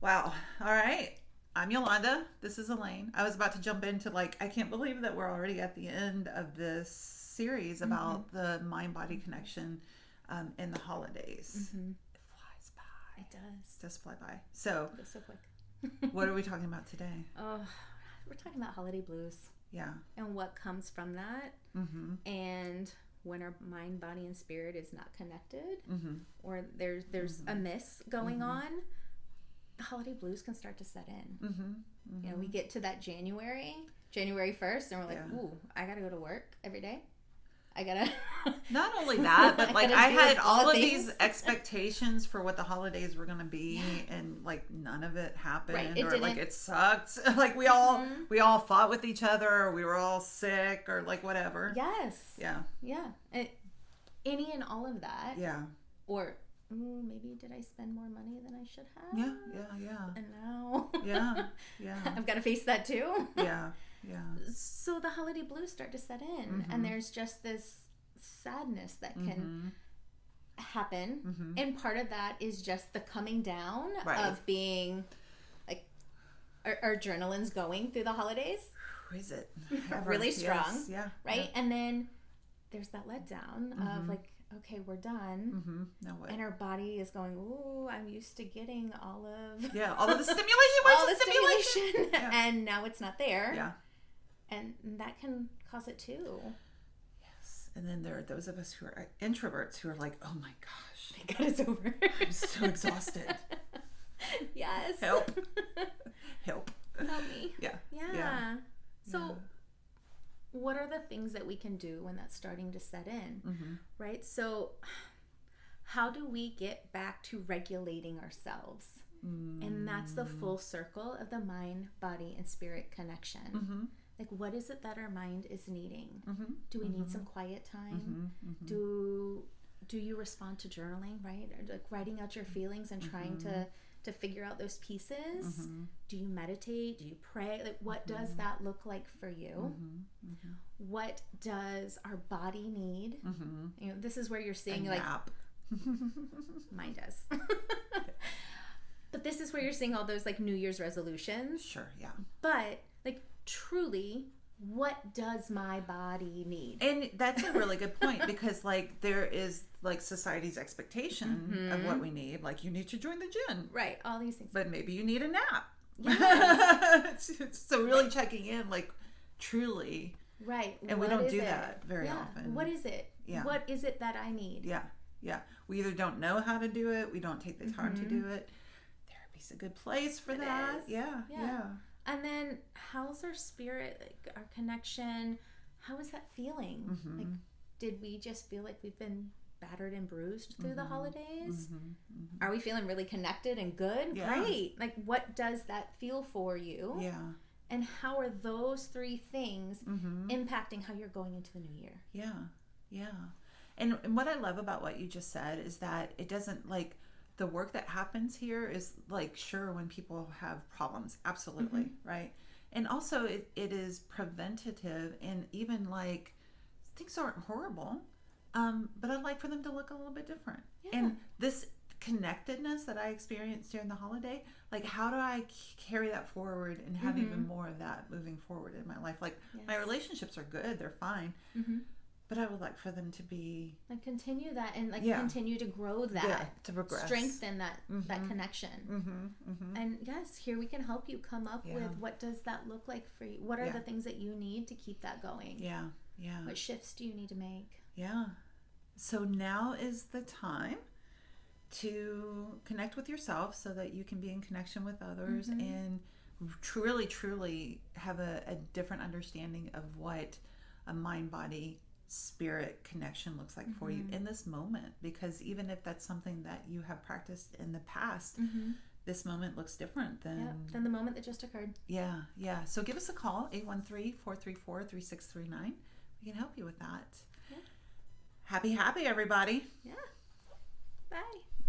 Wow. All right. I'm Yolanda. This is Elaine. I was about to jump into I can't believe that we're already at the end of this series about the mind body connection in the holidays. It flies by. It does. It does fly by. So, It goes so quick. what are we talking about today? Oh, we're talking about holiday blues Yeah. and what comes from that. And when our mind, body, and spirit is not connected, or there's a miss going on, the holiday blues can start to set in. You know, we get to that January 1st, and we're like, ooh, I gotta go to work every day. I gotta. Not only that, but I had all of things. these expectations for what the holidays were gonna be, and none of it happened, Right, it or didn't. it sucked. We all fought with each other, or we were all sick, or whatever. Yes. Yeah. Yeah. Any and all of that. Yeah. Or maybe did I spend more money than I should have? Yeah. And now, Yeah. I've got to face that too. Yeah. So the holiday blues start to set in, and there's just this sadness that can happen, and part of that is just the coming down of being our adrenaline's going through the holidays. Is it really strong? Yes. Yeah. Right, Yeah. and then there's that letdown of okay, we're done. Now what? And our body is going, ooh, I'm used to getting all of all of the stimulation. Where's all the stimulation? Yeah. And now it's not there. Yeah. And that can cause it too. Yes. And then there are those of us who are introverts who are like, oh my gosh, Thank God it's over. I'm so exhausted. Yes. Help Help me. Yeah. So what are the things that we can do when that's starting to set in? Right? So how do we get back to regulating ourselves? And that's the full circle of the mind, body, and spirit connection. What is it that our mind is needing? Do we need some quiet time? Do you respond to journaling, right? Or writing out your feelings and trying to figure out those pieces? Do you meditate? Do you pray? What does that look like for you? What does our body need? You know, this is where you're seeing mine does. But this is where you're seeing all those New Year's resolutions. Sure, yeah. But truly, what does my body need? And that's a really good point, because there is society's expectation of what we need. You need to join the gym. Right, all these things. But maybe you need a nap. Yes. So really checking in, truly. Right. And we don't do that very often. What is it? Yeah. What is it that I need? Yeah. We either don't know how to do it, we don't take the time to do it. Therapy's a good place for that. Is. Yeah. And then how's our spirit, our connection, how is that feeling? Did we just feel like we've been battered and bruised through the holidays? Are we feeling really connected and good? Yeah. Great. What does that feel for you? Yeah. And how are those three things impacting how you're going into the new year? Yeah. And what I love about what you just said is that it doesn't the work that happens here is sure, when people have problems, absolutely, right? And also it is preventative, and even things aren't horrible, but I'd like for them to look a little bit different. And this connectedness that I experienced during the holiday, how do I carry that forward and have even more of that moving forward in my life? My relationships are good, they're fine, but I would like for them to be continue that and continue to grow that, to progress, strengthen that that connection. And yes, here we can help you come up with what does that look like for you. What are the things that you need to keep that going? What shifts do you need to make? So now is the time to connect with yourself so that you can be in connection with others and truly have a different understanding of what a mind-body spirit connection looks like for you in this moment, because even if that's something that you have practiced in the past, this moment looks different than the moment that just occurred. So give us a call, 813-434-3639. We can help you with that. Happy everybody. Bye.